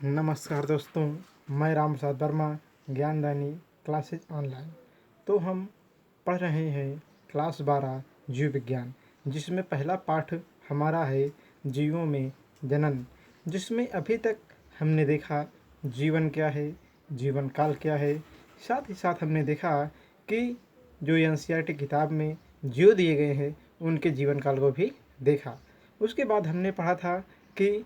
नमस्कार दोस्तों, मैं राम प्रसाद वर्मा, ज्ञानदानी क्लासेज ऑनलाइन। तो हम पढ़ रहे हैं क्लास 12 जीव विज्ञान, जिसमें पहला पाठ हमारा है जीवों में जनन, जिसमें अभी तक हमने देखा जीवन क्या है, जीवन काल क्या है। साथ ही साथ हमने देखा कि जो एनसीईआरटी किताब में जीव दिए गए हैं उनके जीवन काल को भी देखा। उसके बाद हमने पढ़ा था कि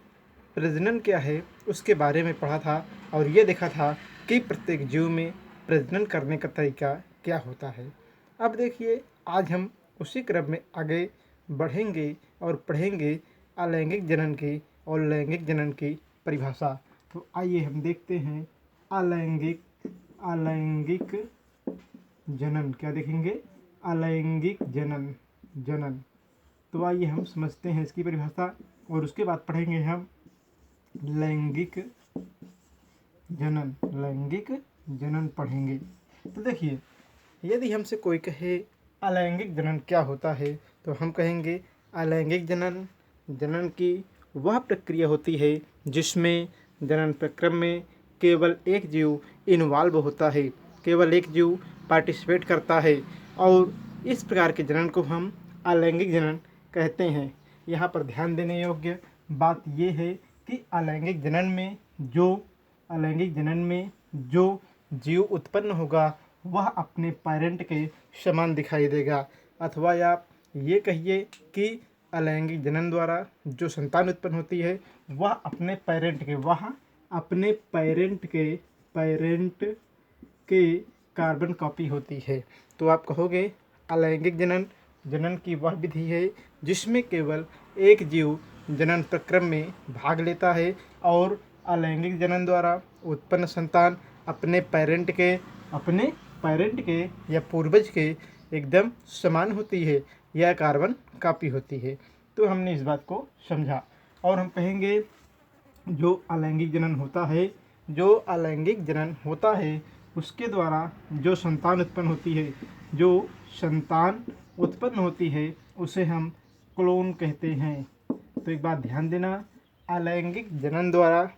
प्रजनन क्या है, उसके बारे में पढ़ा था और ये देखा था कि प्रत्येक जीव में प्रजनन करने का तरीका क्या होता है। अब देखिए, आज हम उसी क्रम में आगे बढ़ेंगे और पढ़ेंगे अलैंगिक जनन की और लैंगिक जनन की परिभाषा। तो आइए हम देखते हैं अलैंगिक अलैंगिक जनन क्या देखेंगे। अलैंगिक जनन। तो आइए हम समझते हैं इसकी परिभाषा और उसके बाद पढ़ेंगे हम लैंगिक जनन पढ़ेंगे। तो देखिए, यदि हमसे कोई कहे अलैंगिक जनन क्या होता है तो हम कहेंगे अलैंगिक जनन की वह प्रक्रिया होती है जिसमें जनन प्रक्रम में केवल एक जीव इन्वॉल्व होता है, केवल एक जीव पार्टिसिपेट करता है और इस प्रकार के जनन को हम अलैंगिक जनन कहते हैं। यहाँ पर ध्यान देने योग्य बात यह है कि अलैंगिक जनन में जो जीव उत्पन्न होगा वह अपने पेरेंट के समान दिखाई देगा, अथवा आप ये कहिए कि अलैंगिक जनन द्वारा जो संतान उत्पन्न होती है वह अपने पेरेंट के कार्बन कॉपी होती है। तो आप कहोगे अलैंगिक जनन की वह विधि है जिसमें केवल एक जीव जनन प्रक्रम में भाग लेता है और अलैंगिक जनन द्वारा उत्पन्न संतान अपने पेरेंट के या पूर्वज के एकदम समान होती है या कार्बन कॉपी होती है। तो हमने इस बात को समझा और हम कहेंगे जो अलैंगिक जनन होता है उसके द्वारा जो संतान उत्पन्न होती है उसे हम क्लोन कहते हैं। तो एक बात ध्यान देना, अलैंगिक जनन द्वारा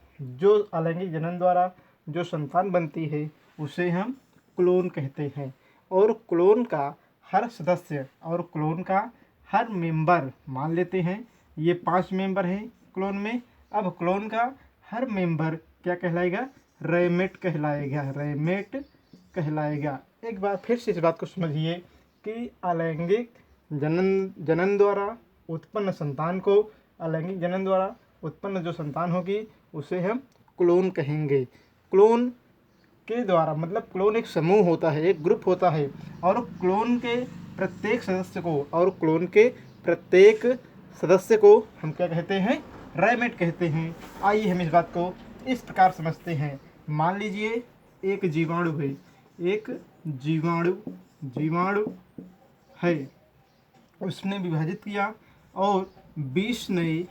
जो संतान बनती है उसे हम क्लोन कहते हैं और क्लोन का हर सदस्य और क्लोन का हर मेंबर, मान लेते हैं ये 5 मेंबर हैं क्लोन में। अब क्लोन का हर मेंबर क्या कहलाएगा? रैमेट कहलाएगा। एक बार फिर से इस बात को समझिए कि अलैंगिक जनन द्वारा उत्पन्न संतान को, अलैंगिक जनन द्वारा उत्पन्न जो संतान होगी उसे हम क्लोन कहेंगे। क्लोन के द्वारा मतलब क्लोन एक समूह होता है, एक ग्रुप होता है और क्लोन के प्रत्येक सदस्य को हम क्या कहते हैं? रैमेट कहते हैं। आइए हम इस बात को इस प्रकार समझते हैं। मान लीजिए एक जीवाणु है, उसने विभाजित किया और 20 नए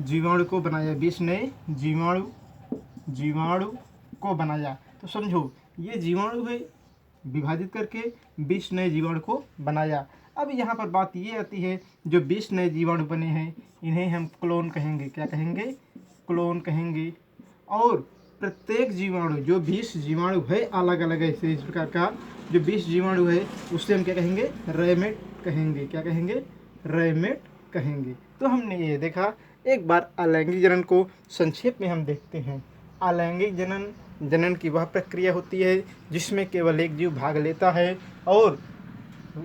जीवाणु को बनाया, 20 नए जीवाणु को बनाया। तो समझो ये जीवाणु है, विभाजित करके 20 नए जीवाणु को बनाया। अब यहाँ पर बात ये आती है, जो 20 नए जीवाणु बने हैं इन्हें हम क्लोन कहेंगे। क्या कहेंगे? क्लोन कहेंगे। और प्रत्येक जीवाणु, जो 20 जीवाणु है अलग अलग ऐसे इस प्रकार का जो 20 जीवाणु है उससे हम क्या कहेंगे? रैमेट कहेंगे। क्या कहेंगे? रैमेट कहेंगे। तो हमने ये देखा। एक बार अलैंगिक जनन को संक्षेप में हम देखते हैं। अलैंगिक जनन की वह प्रक्रिया होती है जिसमें केवल एक जीव भाग लेता है और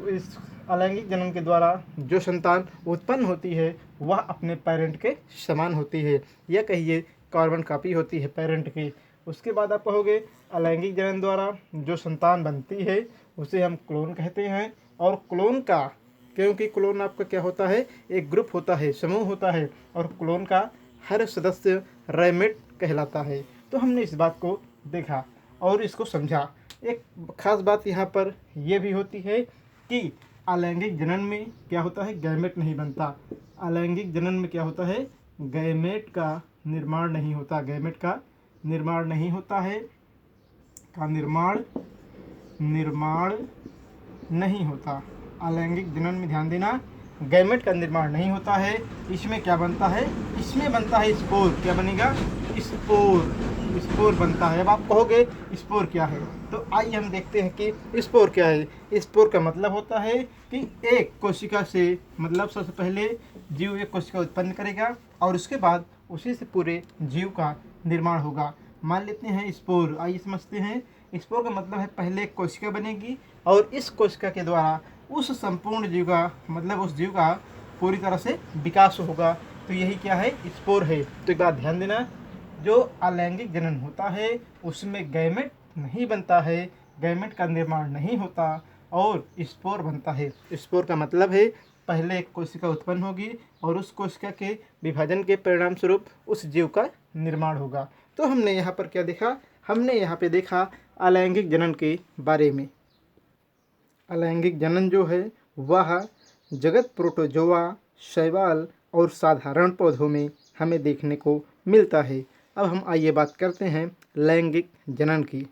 इस अलैंगिक जनन के द्वारा जो संतान उत्पन्न होती है वह अपने पेरेंट के समान होती है, या कहिए कार्बन कॉपी होती है पेरेंट की। उसके बाद आप कहोगे अलैंगिक जनन द्वारा जो संतान बनती है उसे हम क्लोन कहते हैं। और क्लोन का, क्योंकि क्लोन आपका क्या होता है? एक ग्रुप होता है, समूह होता है और क्लोन का हर सदस्य रैमेट कहलाता है। तो हमने इस बात को देखा और इसको समझा। एक खास बात यहाँ पर यह भी होती है कि अलैंगिक जनन में क्या होता है? गैमेट नहीं बनता। अलैंगिक जनन में क्या होता है? गैमेट का निर्माण नहीं होता। निर्माण नहीं होता। अलैंगिक जनन में ध्यान देना, गैमेट का निर्माण नहीं होता है। इसमें क्या बनता है, इसमें बनता है स्पोर। क्या बनेगा, स्पोर, स्पोर बनता है। अब आप कहोगे स्पोर क्या है, तो आइए हम देखते हैं कि स्पोर क्या है। स्पोर का मतलब होता है कि एक कोशिका से, मतलब सबसे पहले जीव एक कोशिका उत्पन्न करेगा और उसके बाद उसी से पूरे जीव का निर्माण होगा। मान लेते हैं स्पोर, आइए समझते हैं। स्पोर का मतलब है पहले एक कोशिका बनेगी और इस कोशिका के द्वारा उस संपूर्ण जीव का, मतलब उस जीव का पूरी तरह से विकास होगा। तो यही क्या है, स्पोर है। तो एक बात ध्यान देना, जो अलैंगिक जनन होता है उसमें गैमेट नहीं बनता है, गैमेट का निर्माण नहीं होता और स्पोर बनता है। स्पोर का मतलब है पहले एक कोशिका उत्पन्न होगी और उस कोशिका के विभाजन के परिणाम स्वरूप उस जीव का निर्माण होगा। तो हमने यहाँ पर क्या देखा, हमने यहाँ पे देखा अलैंगिक जनन के बारे में। अलैंगिक जनन जो है वह जगत प्रोटोजोआ, शैवाल और साधारण पौधों में हमें देखने को मिलता है। अब हम आइए बात करते हैं लैंगिक जनन की।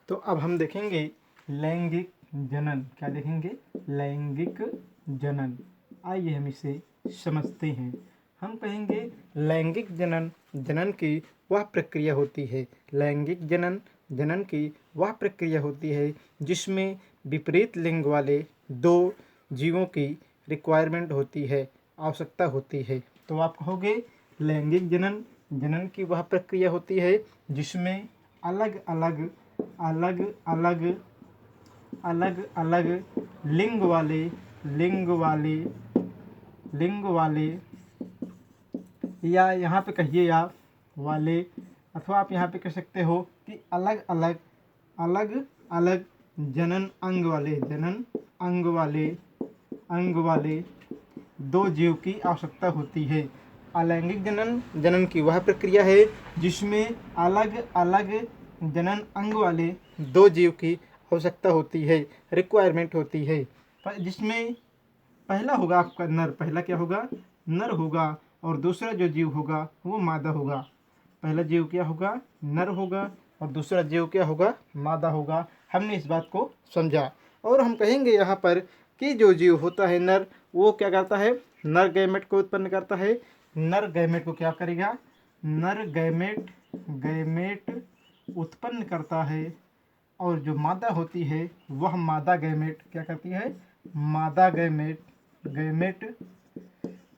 तो अब हम देखेंगे लैंगिक जनन। क्या देखेंगे, लैंगिक जनन। आइए हम इसे समझते हैं। हम कहेंगे लैंगिक जनन, जनन की वह प्रक्रिया होती है, लैंगिक जनन, जनन की वह प्रक्रिया होती है जिसमें विपरीत लिंग वाले दो जीवों की रिक्वायरमेंट होती है, आवश्यकता होती है। तो आप कहोगे लैंगिक जनन, जनन की वह प्रक्रिया होती है जिसमें अलग अलग अलग अलग अलग अलग लिंग वाले लिंग वाले लिंग वाले या यहाँ पे कहिए आप वाले, अथवा आप यहाँ पे कह सकते हो कि अलग अलग अलग अलग जनन अंग वाले, जनन अंग वाले दो जीव की आवश्यकता होती है। अलैंगिक जनन, जनन की वह प्रक्रिया है जिसमें अलग अलग जनन अंग वाले दो जीव की आवश्यकता होती है, रिक्वायरमेंट होती है। जिसमें पहला होगा आपका नर, पहला क्या होगा, नर होगा और दूसरा जो जीव होगा वो मादा होगा। पहला जीव क्या होगा, नर होगा और दूसरा जीव क्या होगा, मादा होगा। हमने इस बात को समझा। और हम कहेंगे यहाँ पर कि जो जीव होता है नर, वो क्या करता है, नर गैमेट को उत्पन्न करता है। नर गैमेट को क्या करेगा, नर गैमेट गैमेट उत्पन्न करता है और जो मादा होती है वह मादा गैमेट क्या करती है, मादा गैमेट गैमेट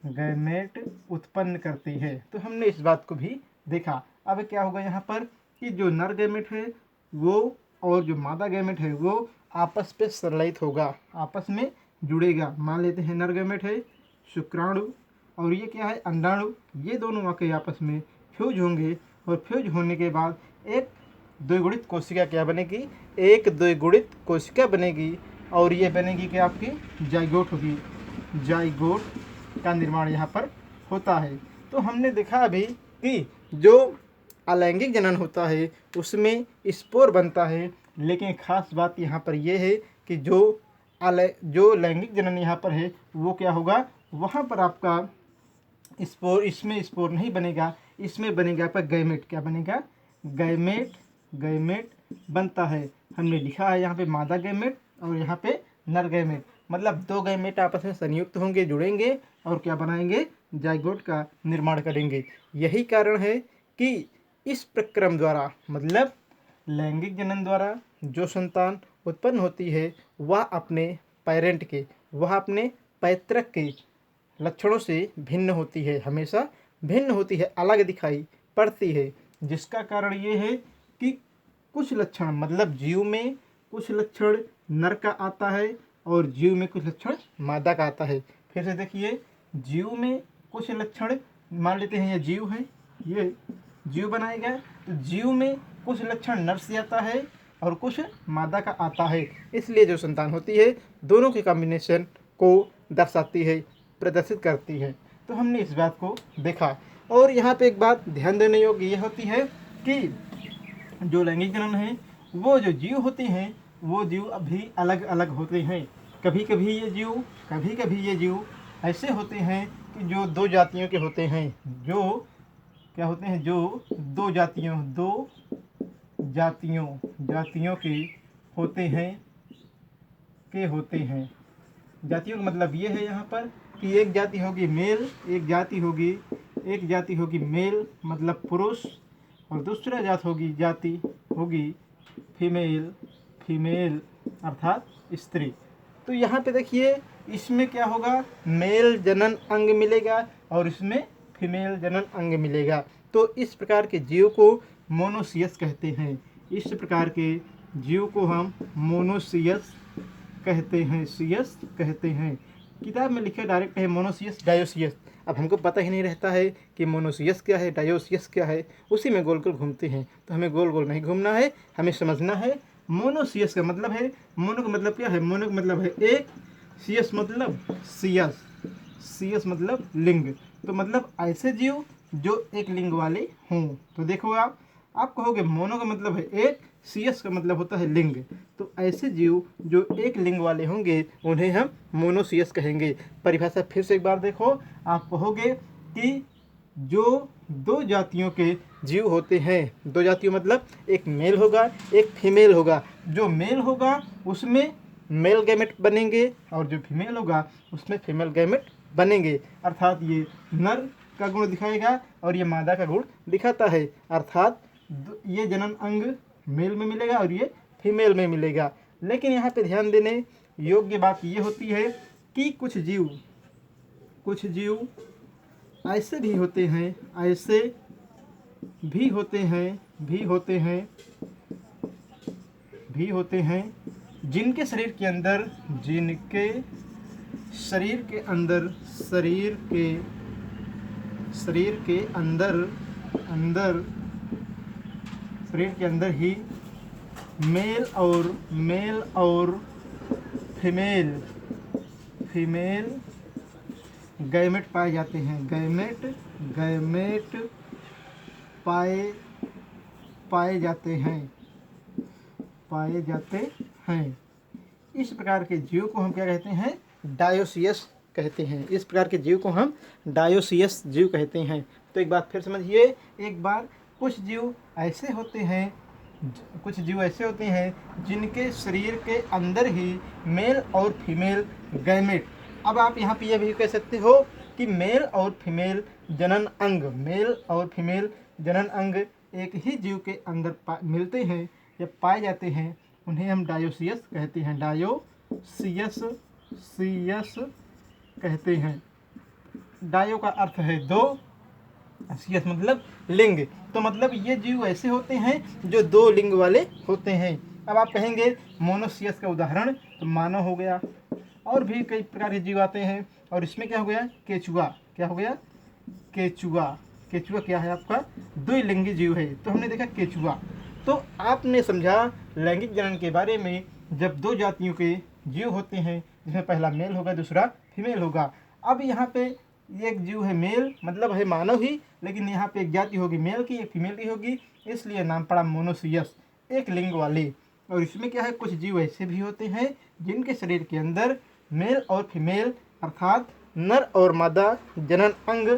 गैमेट उत्पन्न करती है। तो हमने इस बात को भी देखा। अब क्या होगा यहाँ पर कि जो नर गैमेट है वो और जो मादा गैमेट है वो आपस पे संलयित होगा, आपस में जुड़ेगा। मान लेते हैं नर गैमेट है शुक्राणु और ये क्या है, अंडाणु। ये दोनों आके आपस में फ्यूज होंगे और फ्यूज होने के बाद एक द्विगुणित कोशिका क्या बनेगी, एक द्विगुणित कोशिका बनेगी और ये बनेगी क्या, आपकी जाइगोट होगी। जाइगोट का निर्माण यहाँ पर होता है। तो हमने देखा अभी कि जो अलैंगिक जनन होता है उसमें स्पोर बनता है, लेकिन खास बात यहाँ पर यह है कि जो लैंगिक जनन यहाँ पर है वो क्या होगा, वहाँ पर आपका स्पोर, इसमें स्पोर नहीं बनेगा, इसमें बनेगा आपका गैमेट। क्या बनेगा, गैमेट गैमेट बनता है। हमने लिखा है यहाँ पे मादा गैमेट और यहाँ पे नर गैमेट, मतलब दो गैमेट आपस में संयुक्त होंगे, जुड़ेंगे और क्या बनाएंगे, जाइगोट का निर्माण करेंगे। यही कारण है कि इस प्रक्रम द्वारा, मतलब लैंगिक जनन द्वारा जो संतान उत्पन्न होती है वह अपने पेरेंट के, वह अपने पैतृक के लक्षणों से भिन्न होती है, हमेशा भिन्न होती है, अलग दिखाई पड़ती है। जिसका कारण ये है कि कुछ लक्षण, मतलब जीव में कुछ लक्षण नर का आता है और जीव में कुछ लक्षण मादा का आता है। फिर से देखिए, जीव में कुछ लक्षण, मान लेते हैं ये जीव है, ये जीव बनाया गया, तो जीव में कुछ लक्षण नर से आता है और कुछ मादा का आता है। इसलिए जो संतान होती है दोनों के कॉम्बिनेशन को दर्शाती है, प्रदर्शित करती है। तो हमने इस बात को देखा। और यहाँ पे एक बात ध्यान देने योग्य ये होती है कि जो लैंगिक जनन है वो जो जीव होते हैं वो जीव अभी अलग अलग होते हैं। कभी कभी ये जीव ऐसे होते हैं कि जो दो जातियों के होते हैं, जो क्या होते हैं, जो दो जातियों के होते हैं जातियों का मतलब ये है यहाँ पर कि एक जाति होगी मेल, एक जाति होगी मेल मतलब पुरुष, और दूसरा जाति होगी फीमेल, फीमेल अर्थात स्त्री। तो यहाँ पे देखिए इसमें क्या होगा, मेल जनन अंग मिलेगा और इसमें फीमेल जनन अंग मिलेगा। तो इस प्रकार के जीव को मोनोसियस कहते हैं। इस प्रकार के जीव को हम मोनोसियस कहते हैं, सियस कहते हैं। किताब में लिखे डायरेक्ट है मोनोसियस डायोसियस। अब हमको पता ही नहीं रहता है कि मोनोसियस क्या है, डायोसियस क्या है, उसी में गोल गोल घूमते हैं। तो हमें गोल गोल नहीं घूमना है, हमें समझना है मोनोसियस का मतलब है, मोनो का मतलब क्या है, मोनो का मतलब है एक, सियस मतलब सियस, सियस मतलब लिंग। तो मतलब ऐसे जीव जो एक लिंग वाले हों। तो देखो आप कहोगे मोनो का मतलब है एक, सियस का मतलब होता है लिंग। तो ऐसे जीव जो एक लिंग वाले होंगे उन्हें हम मोनोसियस कहेंगे। परिभाषा फिर से एक बार देखो, आप कहोगे कि जो दो जातियों के जीव होते हैं, दो जातियों मतलब एक मेल होगा एक फीमेल होगा। जो मेल होगा उसमें मेल गैमेट बनेंगे और जो फीमेल होगा उसमें फीमेल गैमेट बनेंगे। अर्थात ये नर का गुण दिखाएगा और ये मादा का गुण दिखाता है। अर्थात ये जनन अंग मेल में मिलेगा और ये फीमेल में मिलेगा। लेकिन यहाँ पे ध्यान देने योग्य बात ये होती है कि कुछ जीव ऐसे भी होते हैं, ऐसे भी होते हैं जिनके शरीर के अंदर ही मेल और फीमेल गैमेट पाए जाते हैं, गैमेट पाए जाते हैं। इस प्रकार के जीव को हम क्या कहते हैं, डायोसियस कहते हैं। इस प्रकार के जीव को हम डायोसियस जीव कहते हैं। तो एक बात फिर समझिए, एक बार कुछ जीव ऐसे होते हैं जिनके शरीर के अंदर ही मेल और फीमेल गैमेट। अब आप यहाँ पे यह भी कह सकते हो कि मेल और फीमेल जनन अंग एक ही जीव के अंदर मिलते हैं या पाए जाते हैं, उन्हें हम डायोसियस कहते हैं, डायोसियस कहते हैं। डायो का अर्थ है दो, सियस मतलब लिंग। तो मतलब ये जीव ऐसे होते हैं जो दो लिंग वाले होते हैं। अब आप कहेंगे मोनोसियस का उदाहरण, तो मानव हो गया, और भी कई प्रकार के जीव आते हैं। और इसमें क्या हो गया, केचुआ। क्या हो गया, केचुआ क्या है आपका, द्विलिंगी जीव है। तो हमने देखा केचुआ। तो आपने समझा लैंगिक जनन के बारे में, जब दो जातियों के जीव होते हैं जिसमें पहला मेल होगा दूसरा फीमेल होगा। अब यहाँ पे एक जीव है मेल मतलब है मानव ही, लेकिन यहाँ पे एक जाति होगी मेल की एक फीमेल की होगी, इसलिए नाम पड़ा मोनोसियस, एक लिंग वाले। और इसमें क्या है, कुछ जीव ऐसे भी होते हैं जिनके शरीर के अंदर मेल और फीमेल अर्थात नर और मादा जनन अंग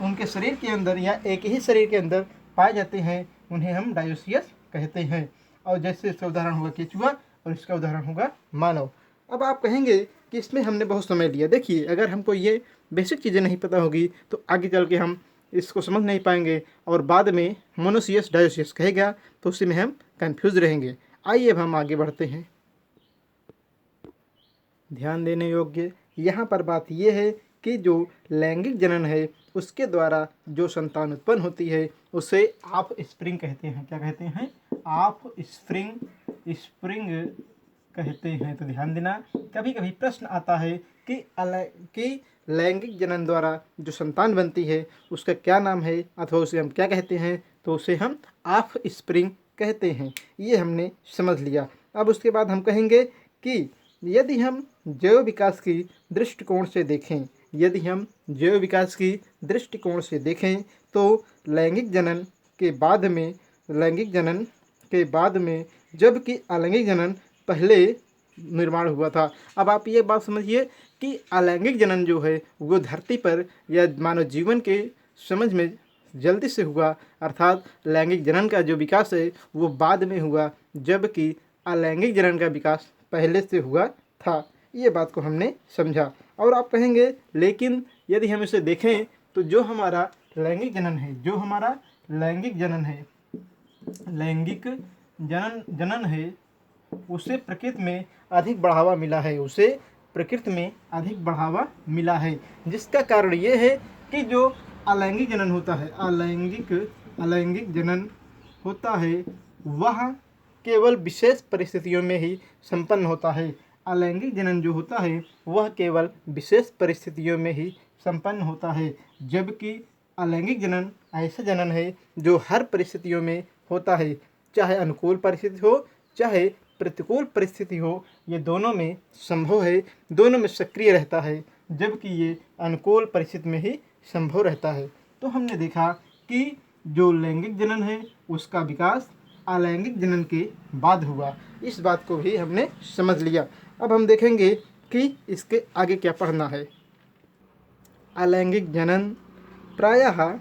उनके शरीर के अंदर या एक ही शरीर के अंदर पाए जाते हैं, उन्हें हम डायोसियस कहते हैं। और जैसे इसका उदाहरण होगा केचुआ और इसका उदाहरण होगा मानव। अब आप कहेंगे कि इसमें हमने बहुत समय लिया। देखिए, अगर हमको ये बेसिक चीज़ें नहीं पता होगी तो आगे चल के हम इसको समझ नहीं पाएंगे और बाद में मोनोसियस डायोसियस कहेगा तो उसी में हम कंफ्यूज रहेंगे। आइए अब हम आगे बढ़ते हैं। ध्यान देने योग्य यहाँ पर बात यह है कि जो लैंगिक जनन है उसके द्वारा जो संतान उत्पन्न होती है उसे ऑफ स्प्रिंग कहते हैं। क्या कहते हैं, ऑफ स्प्रिंग कहते हैं। तो ध्यान देना, कभी कभी प्रश्न आता है कि लैंगिक जनन द्वारा जो संतान बनती है उसका क्या नाम है अथवा उसे हम क्या कहते हैं, तो उसे हम ऑफ स्प्रिंग कहते हैं। ये हमने समझ लिया। अब उसके बाद हम कहेंगे कि यदि हम जैव विकास की दृष्टिकोण से देखें तो लैंगिक जनन के बाद में जबकि अलैंगिक जनन पहले निर्माण हुआ था। अब आप ये बात समझिए कि अलैंगिक जनन जो है वो धरती पर या मानव जीवन के समझ में जल्दी से हुआ, अर्थात लैंगिक जनन का जो विकास है वो बाद में हुआ, जबकि अलैंगिक जनन का विकास पहले से हुआ था। ये बात को हमने समझा। और आप कहेंगे लेकिन यदि हम इसे देखें तो जो हमारा लैंगिक जनन है, जो हमारा लैंगिक जनन है, लैंगिक जनन है, उसे प्रकृति में अधिक बढ़ावा मिला है, उसे प्रकृति में अधिक बढ़ावा मिला है। जिसका कारण ये है कि जो अलैंगिक जनन होता है, अलैंगिक जनन होता है, वह केवल विशेष परिस्थितियों में ही संपन्न होता है। अलैंगिक जनन जो होता है वह केवल विशेष परिस्थितियों में ही संपन्न होता है, जबकि अलैंगिक जनन ऐसा जनन है जो हर परिस्थितियों में होता है, चाहे अनुकूल परिस्थिति हो चाहे प्रतिकूल परिस्थिति हो, ये दोनों में संभव है, दोनों में सक्रिय रहता है, जबकि ये अनुकूल परिस्थिति में ही संभव रहता है। तो हमने देखा कि जो लैंगिक जनन है उसका विकास अलैंगिक जनन के बाद हुआ, इस बात को भी हमने समझ लिया। अब हम देखेंगे कि इसके आगे क्या पढ़ना है। अलैंगिक जनन प्रायः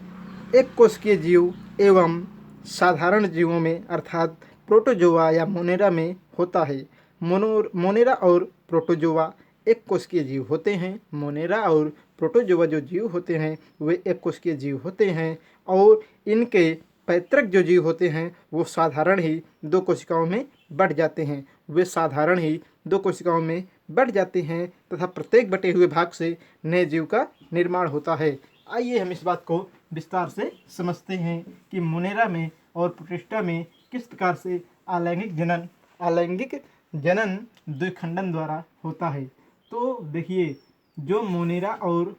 एक कोशिकीय जीव एवं साधारण जीवों में अर्थात प्रोटोजोआ या मोनेरा में होता है। मोनेरा और प्रोटोजोआ एक कोशिकीय जीव होते हैं। मोनेरा और प्रोटोजोआ जो जीव होते हैं वे एक कोशिकीय जीव होते हैं, और इनके पैतृक जो जीव होते हैं वो साधारण ही दो कोशिकाओं में बढ़ जाते हैं। वे साधारण ही दो कोशिकाओं में बढ़ जाते हैं तथा प्रत्येक बटे हुए भाग से नए जीव का निर्माण होता है। आइए हम इस बात को विस्तार से समझते हैं कि मोनेरा में और प्रोटिस्टा में किस प्रकार से अलैंगिक जनन द्विखंडन द्वारा होता है। तो देखिए, जो मोनेरा और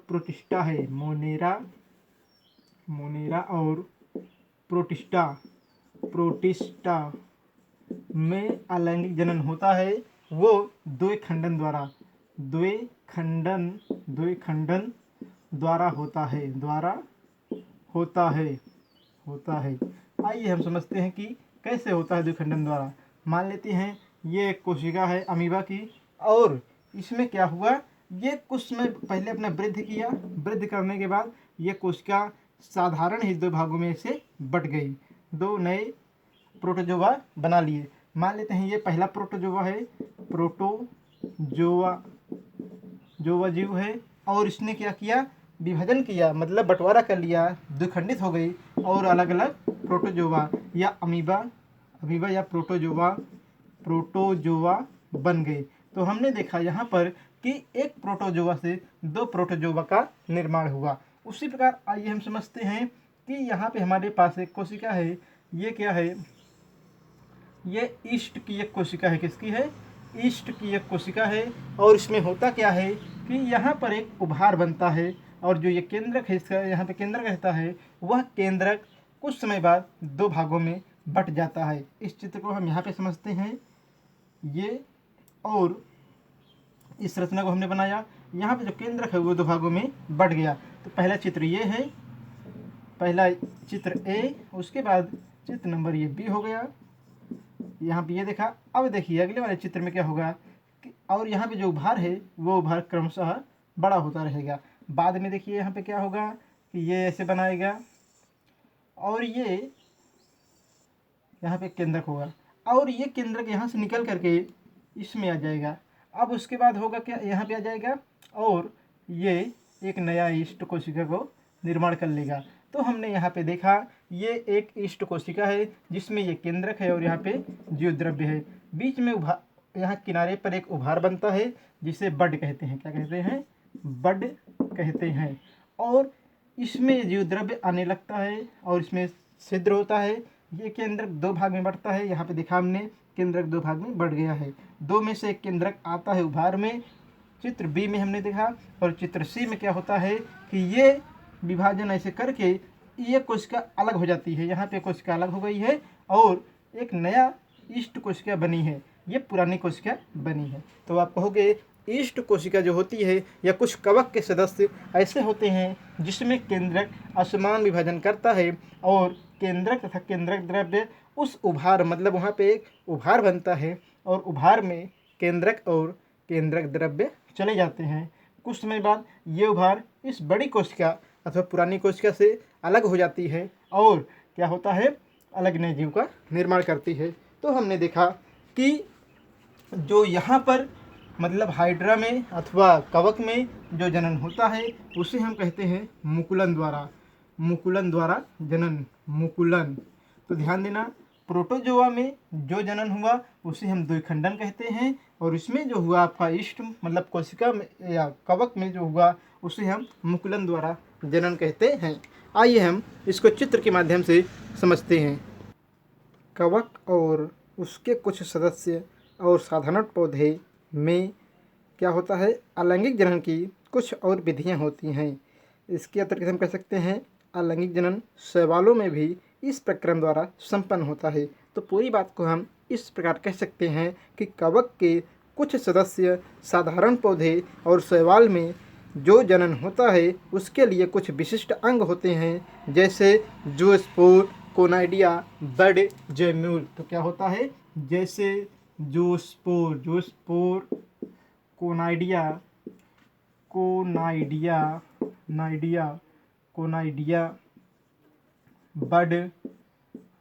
प्रोटिस्टा है, मोनेरा और प्रोटिस्टा में अलैंगिक जनन होता है, वो द्विखंडन द्वारा होता है। आइए हम समझते हैं कि कैसे होता है द्विखंडन द्वारा। मान लेते हैं ये एक कोशिका है अमीबा की, और इसमें क्या हुआ, ये कुछ समय पहले अपना वृद्धि करने के बाद ये कोशिका साधारण ही दो भागों में से बट गई, दो नए प्रोटोजोआ बना लिए। मान लेते हैं ये पहला प्रोटोजोआ है, प्रोटोजोआ जीव है, और इसने क्या किया, विभाजन किया, मतलब बंटवारा कर लिया, द्विखंडित हो गई और अलग अलग प्रोटोजोआ या अमीबा या प्रोटोजोआ बन गए। तो हमने देखा यहाँ पर कि एक प्रोटोजोआ से दो प्रोटोजोआ का निर्माण हुआ। उसी प्रकार आइए हम समझते हैं कि यहाँ पे हमारे पास एक कोशिका है, ये क्या है, ये ईस्ट की एक कोशिका है। किसकी है, ईस्ट की एक कोशिका है। और इसमें होता क्या है कि यहाँ पर एक उभार बनता है, और जो ये केंद्रक है, इसका यहाँ पे केंद्रक रहता है, वह केंद्रक कुछ समय बाद दो भागों में बट जाता है। इस चित्र को हम यहाँ पे समझते हैं, ये और इस रचना को हमने बनाया। यहाँ पे जो केंद्रक है वो दो भागों में बट गया। तो पहला चित्र ये है, पहला चित्र ए, उसके बाद चित्र नंबर ये बी हो गया। यहाँ पे ये देखा। अब देखिए अगले वाले चित्र में क्या होगा कि, और यहाँ पे जो उभार है वो उभार क्रमशः बड़ा होता रहेगा। बाद में देखिए यहाँ पे क्या होगा कि ये ऐसे बनाएगा, और ये यहाँ पे केंद्रक होगा, और ये केंद्रक यहाँ से निकल करके इसमें आ जाएगा। अब उसके बाद होगा क्या, यहाँ पे आ जाएगा, और ये एक नया ईस्ट कोशिका को निर्माण कर लेगा। तो हमने यहाँ पे देखा ये एक ईस्ट कोशिका है जिसमें ये केंद्रक है और यहाँ पे जीवद्रव्य है। बीच में यहाँ किनारे पर एक उभार बनता है जिसे बड कहते हैं। क्या कहते हैं, बड कहते हैं। और इसमें जीवद्रव्य आने लगता है और इसमें छिद्र होता है। ये केंद्रक दो भाग में बढ़ता है। यहाँ पे देखा हमने केंद्रक दो भाग में बढ़ गया है। दो में से एक केंद्रक आता है उभार में, चित्र बी में हमने देखा। और चित्र सी में क्या होता है कि ये विभाजन ऐसे करके ये कोशिका अलग हो जाती है। यहाँ पे कोशिका अलग हो गई है और एक नया ईस्ट कोशिका बनी है, ये पुरानी कोशिका बनी है। तो आप कहोगे ईस्ट कोशिका जो होती है या कुछ कवक के सदस्य ऐसे होते हैं जिसमें केंद्रक असमान विभाजन करता है और केंद्रक तथा केंद्रक द्रव्य उस उभार, मतलब वहाँ पे एक उभार बनता है और उभार में केंद्रक और केंद्रक द्रव्य चले जाते हैं। कुछ समय बाद ये उभार इस बड़ी कोशिका अथवा पुरानी कोशिका से अलग हो जाती है और क्या होता है, अलग नए जीव का निर्माण करती है। तो हमने देखा कि जो यहाँ पर मतलब हाइड्रा में अथवा कवक में जो जनन होता है उसे हम कहते हैं मुकुलन द्वारा। मुकुलन द्वारा जनन, मुकुलन। तो ध्यान देना, प्रोटोजोआ में जो जनन हुआ उसे हम द्विखंडन कहते हैं, और इसमें जो हुआ आपका ईस्ट मतलब कोशिका में या कवक में जो हुआ उसे हम मुकुलन द्वारा जनन कहते हैं। आइए हम इसको चित्र के माध्यम से समझते हैं। कवक और उसके कुछ सदस्य और साधारण पौधे में क्या होता है, अलैंगिक जनन की कुछ और विधियां होती हैं। इसके अतिरिक्त हम कह सकते हैं अलैंगिक जनन शैवालों में भी इस प्रक्रम द्वारा संपन्न होता है। तो पूरी बात को हम इस प्रकार कह सकते हैं कि कवक के कुछ सदस्य, साधारण पौधे और शैवाल में जो जनन होता है उसके लिए कुछ विशिष्ट अंग होते हैं, जैसे जूस्पोर, कोनाइडिया, बड, जेम्यूल। तो क्या होता है, जैसे जूस्पोर, जूस्पोर, कोनाइडिया, कोनाइडिया, नाइडिया, कोनाइडिया, बड,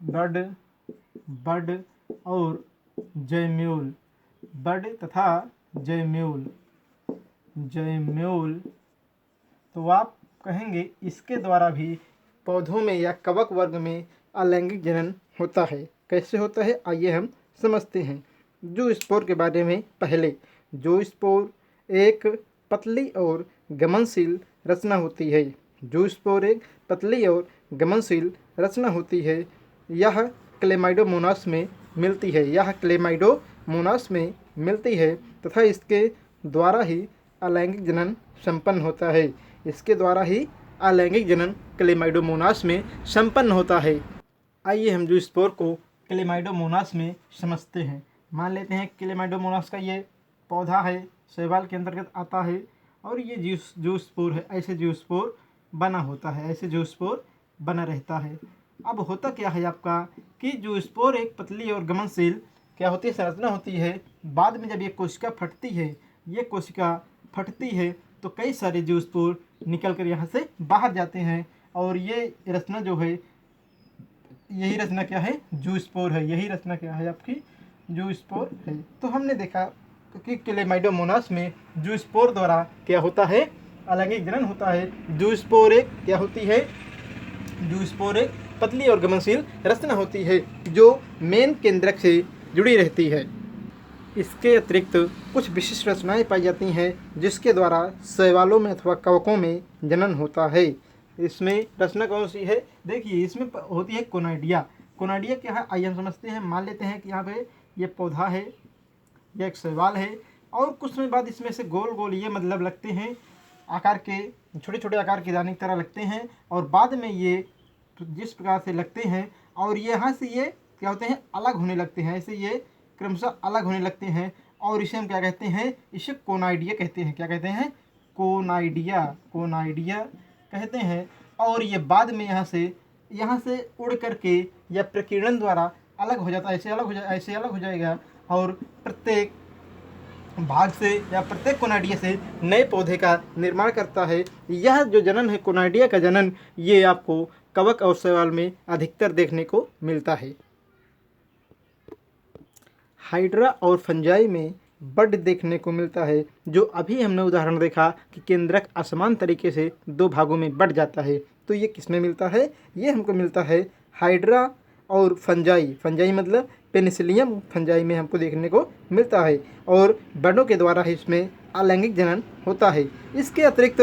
बड, बड और जैम्यूल, बड तथा जैम्यूल, जैम्यूल। तो आप कहेंगे इसके द्वारा भी पौधों में या कवक वर्ग में अलैंगिक जनन होता है। कैसे होता है, आइए हम समझते हैं। जूस्पोर के बारे में पहले, जूस्पोर एक पतली और गमनशील रचना होती है। जूस्पोर एक पतली और गमनशील रचना होती है। यह क्लेमाइडोमोनास में मिलती है, यह क्लेमाइडोमोनास में मिलती है तथा इसके द्वारा ही अलैंगिक जनन संपन्न होता है। इसके द्वारा ही अलैंगिक जनन क्लेमाइडोमोनास में संपन्न होता है। आइए हम जूस्पोर को क्लेमाइडोमोनास में समझते हैं। मान लेते हैं क्लेमाइडोमोनास का ये पौधा है, शैवाल के अंतर्गत आता है, और ये जूस्पोर है। ऐसे जूस्पोर बना होता है, ऐसे जूस्पोर बना रहता है। अब होता क्या है आपका कि जूस्पोर एक पतली और गमनशील क्या होती है, संरचना होती है। बाद में जब ये कोशिका फटती है, ये कोशिका फटती है तो कई सारे जूस्पोर निकल कर यहाँ से बाहर जाते हैं, और ये रचना जो है, यही रचना क्या है, जूस्पोर है। यही रचना क्या है आपकी, जूस्पोर है। तो हमने देखा कि क्लेमाइडोमोनास में जूस्पोर द्वारा क्या होता है, अलैंगिक जनन होता है। जूस्पोर एक क्या होती है, जूस्पोर एक पतली और गमनशील रचना होती है जो मेन केंद्रक से जुड़ी रहती है। इसके अतिरिक्त कुछ विशिष्ट रचनाएं पाई जाती हैं जिसके द्वारा शैवालों में अथवा कवकों में जनन होता है। इसमें रचना कौन सी है, देखिए इसमें होती है कोनाइडिया। कोनाइडिया क्या है, आइए हम समझते हैं। मान लेते हैं कि यहाँ पे ये पौधा है, यह एक शैवाल है, और कुछ समय बाद इसमें से गोल गोल ये मतलब लगते हैं, आकार के छोटे छोटे आकार के दाने की तरह लगते हैं, और बाद में ये जिस प्रकार से लगते हैं और ये यहाँ से ये क्या होते हैं, अलग होने लगते हैं। ऐसे ये क्रमशः अलग होने लगते हैं, और इसे हम क्या कहते हैं, इसे कोनाइडिया कहते हैं। क्या कहते हैं, कोनाइडिया, कोनाइडिया कहते हैं। और ये बाद में यहाँ से उड़ करके या प्रकीर्णन द्वारा अलग हो जाता है, ऐसे अलग हो जाएगा, और प्रत्येक भाग से या प्रत्येक कोनाइडिया से नए पौधे का निर्माण करता है। यह जो जनन है, कोनाइडिया का जनन, ये आपको कवक और शैवाल में अधिकतर देखने को मिलता है। हाइड्रा और फंजाई में बड देखने को मिलता है, जो अभी हमने उदाहरण देखा कि केंद्रक असमान तरीके से दो भागों में बढ़ जाता है। तो ये किसमें मिलता है, ये हमको मिलता है हाइड्रा और फंजाई। फंजाई मतलब पेनिसिलियम फंजाई में हमको देखने को मिलता है, और बडों के द्वारा इसमें अलैंगिक जनन होता है। इसके अतिरिक्त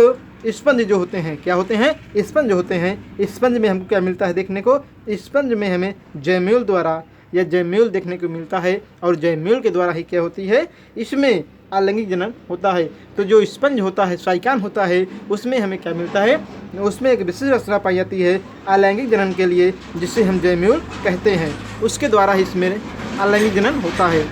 स्पंज जो होते हैं, क्या होते हैं, स्पंज होते हैं। स्पंज में हमको क्या मिलता है देखने को, स्पंज में हमें जैम्यूल द्वारा या जैम्यूल देखने को मिलता है, और जैम्यूल के द्वारा ही क्या होती है, इसमें अलैंगिक जनन होता है। तो जो स्पंज होता है, साइकान होता है, उसमें हमें क्या मिलता है, उसमें एक विशेष रचना पाई जाती है अलैंगिक जनन के लिए, जिसे हम जैम्यूल कहते हैं। उसके द्वारा ही इसमें अलैंगिक जनन होता है।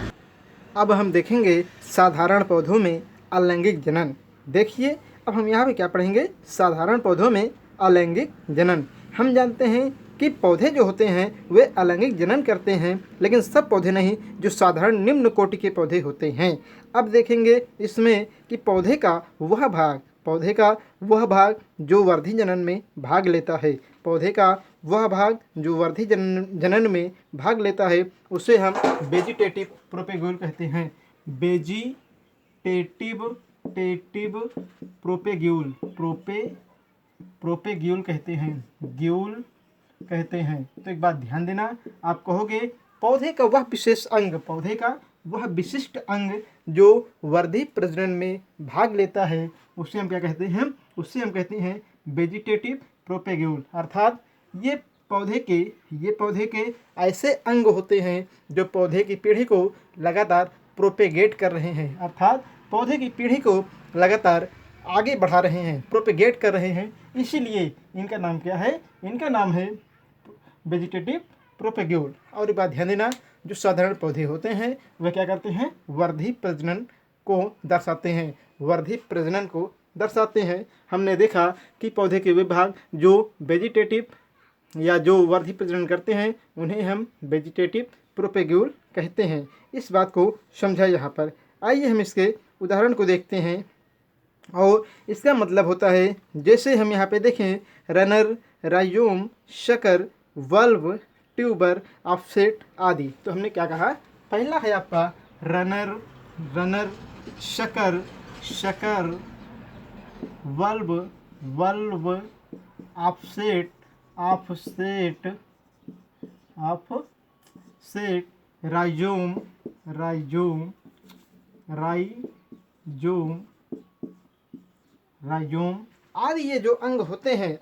अब हम देखेंगे साधारण पौधों में अलैंगिक जनन। देखिए अब हम यहाँ पे क्या पढ़ेंगे, साधारण पौधों में अलैंगिक जनन। हम जानते हैं कि पौधे जो होते हैं वे अलैंगिक जनन करते हैं, लेकिन सब पौधे नहीं, जो साधारण निम्न कोटि के पौधे होते हैं। अब देखेंगे इसमें कि पौधे का वह भाग जो वर्धी जनन में भाग लेता है, पौधे का वह भाग जो वर्धी जनन में भाग लेता है, उसे हम वेजिटेटिव प्रोपेगुल कहते हैं। वेजिटेटिव टेटिव प्रोपेग्यूल प्रोपेग्यूल कहते हैं, ग्यूल कहते हैं। तो एक बात ध्यान देना, आप कहोगे पौधे का वह विशेष अंग, पौधे का वह विशिष्ट अंग जो वर्धी प्रजनन में भाग लेता है, उसे हम क्या कहते हैं? उससे हम कहते हैं वेजिटेटिव प्रोपेग्यूल। अर्थात ये पौधे के ऐसे अंग होते हैं जो पौधे की पीढ़ी को लगातार प्रोपेगेट कर रहे हैं, अर्थात पौधे की पीढ़ी को लगातार आगे बढ़ा रहे हैं, प्रोपेगेट कर रहे हैं। इसीलिए इनका नाम क्या है? इनका नाम है वेजिटेटिव प्रोपेग्यूल। और एक बात ध्यान देना, जो साधारण पौधे होते हैं वह क्या करते हैं? वर्धी प्रजनन को दर्शाते हैं, वर्धी प्रजनन को दर्शाते हैं। हमने देखा कि पौधे के विभाग जो वेजिटेटिव या जो वर्धी प्रजनन करते हैं उन्हें हम वेजिटेटिव प्रोपेग्यूल कहते हैं। इस बात को समझा यहाँ पर। आइए हम इसके उदाहरण को देखते हैं। और इसका मतलब होता है, जैसे हम यहाँ पे देखें, रनर, राइजोम, शकर, वल्व, ट्यूबर, ऑफसेट आदि। तो हमने क्या कहा? पहला है आपका रनर, शकर, वल्व, ऑफसेट, राइजोम आदि। ये जो अंग होते हैं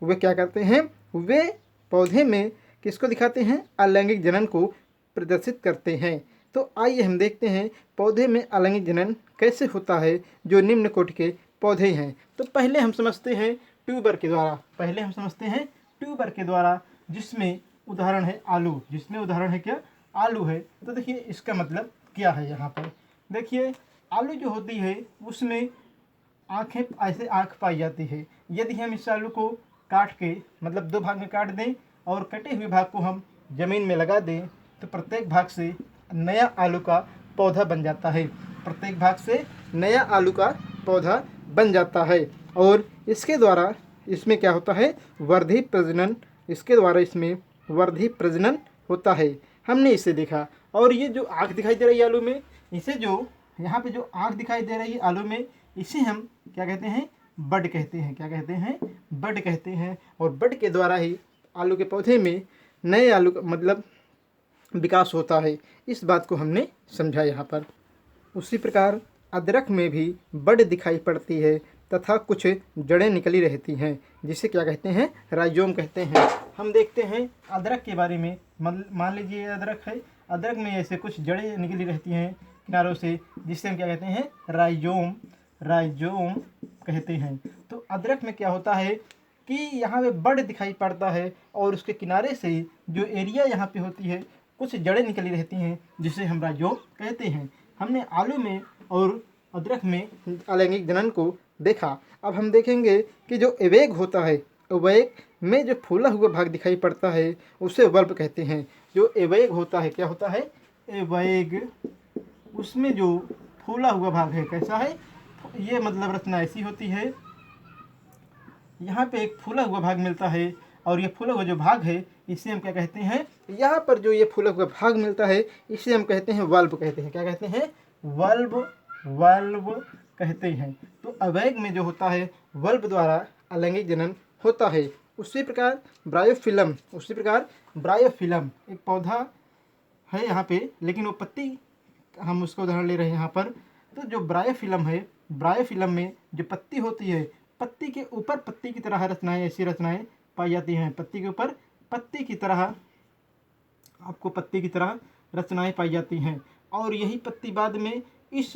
वे क्या करते हैं? वे पौधे में किसको दिखाते हैं? अलैंगिक जनन को प्रदर्शित करते हैं। तो आइए हम देखते हैं पौधे में अलैंगिक जनन कैसे होता है जो निम्न कोटि के पौधे हैं। तो पहले हम समझते हैं ट्यूबर के द्वारा, जिसमें उदाहरण है आलू, आलू है। तो देखिए इसका मतलब क्या है। यहाँ पर देखिए, आलू जो होती है उसमें आँखें, ऐसे आँख पाई जाती है। यदि हम इस आलू को काट के, मतलब दो भाग में काट दें और कटे हुए भाग को हम ज़मीन में लगा दें, तो प्रत्येक भाग से नया आलू का पौधा बन जाता है। और इसके द्वारा इसमें क्या होता है? वर्धी प्रजनन होता है। हमने इसे देखा। और ये जो आँख दिखाई दे रही है आलू में, इसे जो यहाँ पे जो आँख दिखाई दे रही है आलू में, इसे हम क्या कहते हैं? बड कहते हैं। और बड के द्वारा ही आलू के पौधे में नए आलू का मतलब विकास होता है। इस बात को हमने समझा यहाँ पर। उसी प्रकार अदरक में भी बड दिखाई पड़ती है तथा कुछ जड़ें निकली रहती हैं, जिसे क्या कहते हैं? राइजोम कहते हैं। हम देखते हैं अदरक के बारे में। मान लीजिए अदरक है, अदरक में ऐसे कुछ जड़ें निकली रहती हैं किनारों से, जिससे हम क्या कहते हैं? राइजोम कहते हैं। तो अदरक में क्या होता है कि यहाँ पे बड दिखाई पड़ता है और उसके किनारे से जो एरिया यहाँ पे होती है, कुछ जड़ें निकली रहती हैं, जिसे हम राइजोम कहते हैं। हमने आलू में और अदरक में अलैंगिक जनन को देखा। अब हम देखेंगे कि जो एवेग होता है, एवेग में जो फूला हुआ भाग दिखाई पड़ता है उसे वल्ब कहते हैं। जो एवेग होता है, क्या होता है? एवेग, उसमें जो फूला हुआ भाग है, कैसा है? ये मतलब रचना ऐसी होती है, यहाँ पे एक फूला हुआ भाग मिलता है और ये फूला हुआ जो भाग है इसे हम क्या कहते हैं? यहाँ पर जो ये फूला हुआ भाग मिलता है इसे हम कहते हैं वल्ब कहते हैं। क्या कहते हैं? वल्ब कहते हैं। तो अवैग में जो होता है वल्ब द्वारा अलैंगिक जनन होता है। उसी प्रकार ब्रायोफिलम एक पौधा है यहाँ पे, लेकिन वो पत्ती, हम उसका उदाहरण ले रहे हैं यहाँ पर। तो जो ब्रायोफिलम है, ब्रायोफिलम में जो पत्ती होती है, पत्ती के ऊपर पत्ती की तरह रचनाएं, ऐसी रचनाएं पाई जाती हैं। पत्ती के ऊपर पत्ती की तरह, आपको पत्ती की तरह रचनाएं पाई जाती हैं। और यही पत्ती बाद में इस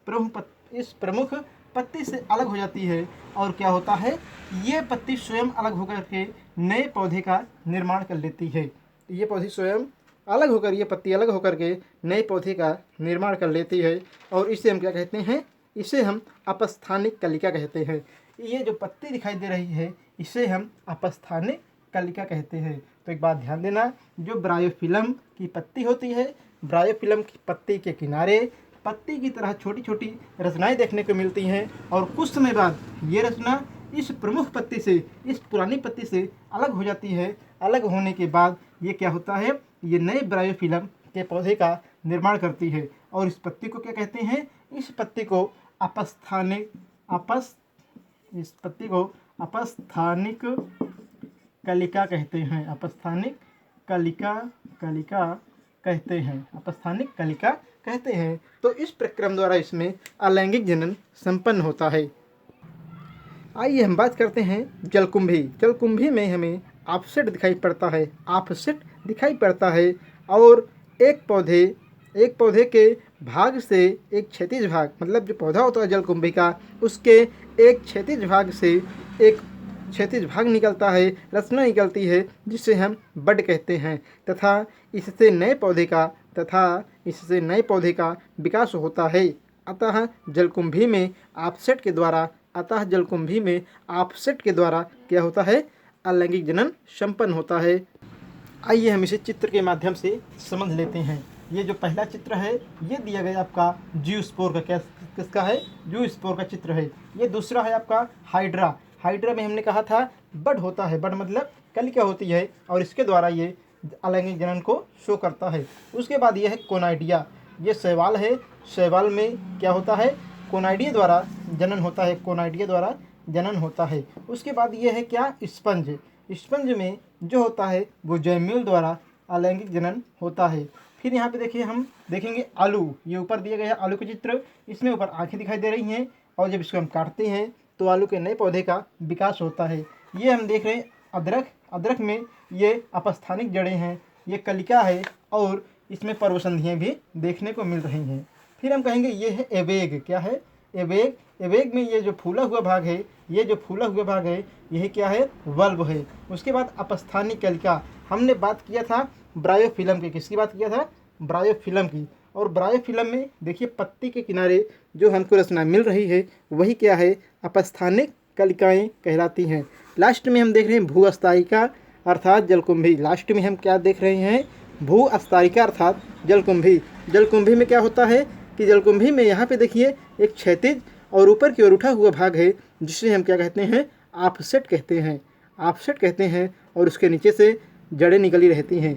प्रमुख पत्ती से अलग हो जाती है। और क्या होता है? ये पत्ती स्वयं अलग होकर के नए पौधे का निर्माण कर लेती है। ये पौधे स्वयं अलग होकर, ये पत्ती अलग होकर के नए पौधे का निर्माण कर लेती है। और इसे हम क्या कहते हैं? इसे हम अपस्थानिक कलिका कहते हैं। ये जो पत्ती दिखाई दे रही है इसे हम अपस्थानिक कलिका कहते हैं। तो एक बात ध्यान देना, जो ब्रायोफिलम की पत्ती होती है, ब्रायोफिलम की पत्ती के किनारे पत्ती की तरह छोटी छोटी रचनाएं देखने को मिलती हैं। और कुछ समय बाद ये रचना इस प्रमुख पत्ती से, इस पुरानी पत्ती से अलग हो जाती है। अलग होने के बाद ये क्या होता है? ये नए ब्रायोफिलम के पौधे का निर्माण करती है। और इस पत्ती को क्या कहते हैं? इस पत्ती को अपस्थानिक कलिका कहते हैं। अपस्थानिक कलिका कहते हैं। अपस्थानिक कलिका कहते हैं। तो इस प्रक्रम द्वारा इसमें अलैंगिक जनन संपन्न होता है। आइए हम बात करते हैं जलकुंभी। जलकुंभी में हमें ऑफसेट दिखाई पड़ता है और एक पौधे के भाग से एक क्षैतिज भाग, मतलब जो पौधा होता है जलकुंभी का, उसके एक क्षैतिज भाग से एक क्षैतिज भाग निकलता है, रचना निकलती है, जिसे हम बड कहते हैं। तथा इससे नए पौधे का विकास होता है। अतः जलकुंभी में ऑफसेट के द्वारा क्या होता है? अलैंगिक जनन संपन्न होता है। आइए हम इसे चित्र के माध्यम से समझ लेते हैं। ये जो पहला चित्र है ये दिया गया आपका जियोस्पोर का, किसका है? जियोस्पोर का चित्र है। ये दूसरा है आपका हाइड्रा। हाइड्रा में हमने कहा था बड होता है, बड मतलब कलिका होती है, और इसके द्वारा ये अलैंगिक जनन को शो करता है। उसके बाद ये है कोनाइडिया। ये शैवाल है। शैवाल में क्या होता है? कोनाइडिया द्वारा जनन होता है। उसके बाद ये है क्या? स्पंज। स्पंज में जो होता है वो जैम्यूल द्वारा अलैंगिक जनन होता है। फिर यहाँ पे देखिए, हम देखेंगे आलू। ये ऊपर दिया गया है आलू का चित्र। इसमें ऊपर आँखें दिखाई दे रही हैं, और जब इसको हम काटते हैं तो आलू के नए पौधे का विकास होता है। ये हम देख रहे हैं अदरक। अदरक में ये अपस्थानिक जड़ें हैं, ये कलिका है, और इसमें पर्वसंधियाँ भी देखने को मिल रही हैं। फिर हम कहेंगे ये है एवेग। क्या है? एवेग। एवेग में ये जो फूला हुआ भाग है, यही क्या है? वल्ब है। उसके बाद अपस्थानिक कलिका। हमने बात किया था ब्रायोफिलम की। किसकी बात किया था? ब्रायोफिलम की। और ब्रायोफिलम में देखिए पत्ती के किनारे जो हमको रचना मिल रही है वही क्या है? अपस्थानिक कलिकाएँ कहलाती हैं। लास्ट में हम देख रहे हैं भूअस्तारिका अर्थात जलकुंभी। लास्ट में हम क्या देख रहे हैं? भूअस्तारिका अर्थात जलकुंभी। जलकुंभी में क्या होता है कि जलकुंभी में यहाँ पे देखिए एक क्षैतिज और ऊपर की ओर उठा हुआ भाग है, जिसे हम क्या कहते हैं? ऑफसेट कहते हैं। और उसके नीचे से जड़ें निकली रहती हैं।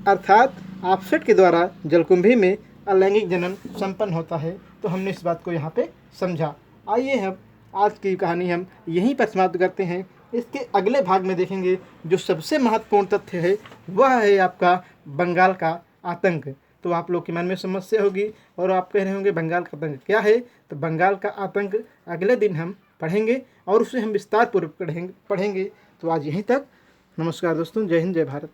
अर्थात ऑफसेट के द्वारा जलकुंभी में अलैंगिक जनन संपन्न होता है। तो हमने इस बात को यहाँ पे समझा। आइए हम आज की कहानी हम यहीं पर समाप्त करते हैं। इसके अगले भाग में देखेंगे जो सबसे महत्वपूर्ण तथ्य है वह है आपका बंगाल का आतंक। तो आप लोग के मन में समस्या होगी और आप कह रहे होंगे बंगाल का आतंक क्या है? तो बंगाल का आतंक अगले दिन हम पढ़ेंगे और उसे हम विस्तार पूर्वक पढ़ेंगे। तो आज यहीं तक। नमस्कार दोस्तों। जय हिंद, जय भारत।